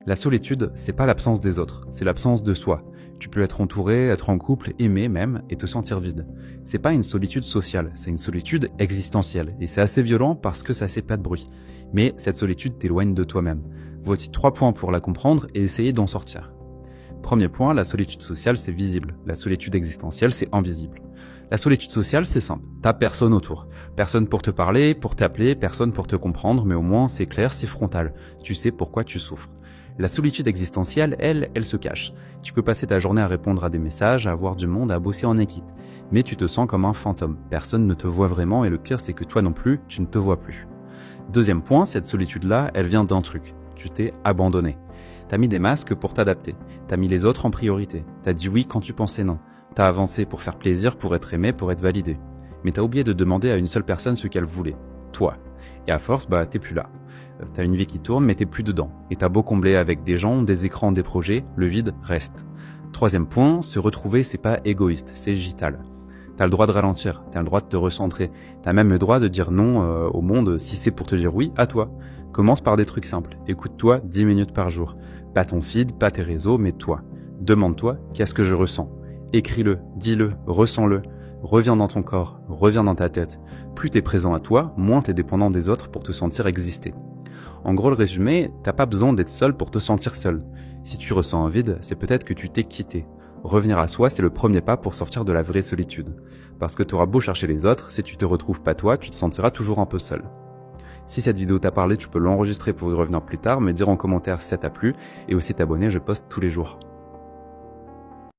La solitude, c'est pas l'absence des autres, c'est l'absence de soi. Tu peux être entouré, être en couple, aimer même, et te sentir vide. C'est pas une solitude sociale, c'est une solitude existentielle. Et c'est assez violent parce que ça fait pas de bruit. Mais cette solitude t'éloigne de toi-même. Voici 3 points pour la comprendre et essayer d'en sortir. Premier point, la solitude sociale, c'est visible. La solitude existentielle, c'est invisible. La solitude sociale, c'est simple. T'as personne autour. Personne pour te parler, pour t'appeler, personne pour te comprendre, mais au moins c'est clair, c'est frontal. Tu sais pourquoi tu souffres. La solitude existentielle, elle se cache. Tu peux passer ta journée à répondre à des messages, à avoir du monde, à bosser en équipe. Mais tu te sens comme un fantôme. Personne ne te voit vraiment et le pire c'est que toi non plus, tu ne te vois plus. Deuxième point, cette solitude-là, elle vient d'un truc. Tu t'es abandonné. T'as mis des masques pour t'adapter. T'as mis les autres en priorité. T'as dit oui quand tu pensais non. T'as avancé pour faire plaisir, pour être aimé, pour être validé. Mais t'as oublié de demander à une seule personne ce qu'elle voulait. Toi. Et à force, t'es plus là. T'as une vie qui tourne, mais t'es plus dedans. Et t'as beau combler avec des gens, des écrans, des projets, le vide reste. Troisième point, se retrouver, c'est pas égoïste, c'est vital. T'as le droit de ralentir, t'as le droit de te recentrer. T'as même le droit de dire non au monde si c'est pour te dire oui à toi. Commence par des trucs simples. Écoute-toi 10 minutes par jour. Pas ton feed, pas tes réseaux, mais toi. Demande-toi, qu'est-ce que je ressens ? Écris-le, dis-le, ressens-le. Reviens dans ton corps, reviens dans ta tête. Plus t'es présent à toi, moins t'es dépendant des autres pour te sentir exister. En gros, le résumé, t'as pas besoin d'être seul pour te sentir seul. Si tu ressens un vide, c'est peut-être que tu t'es quitté. Revenir à soi, c'est le premier pas pour sortir de la vraie solitude. Parce que t'auras beau chercher les autres, si tu te retrouves pas toi, tu te sentiras toujours un peu seul. Si cette vidéo t'a parlé, tu peux l'enregistrer pour y revenir plus tard, me dire en commentaire si ça t'a plu, et aussi t'abonner, je poste tous les jours.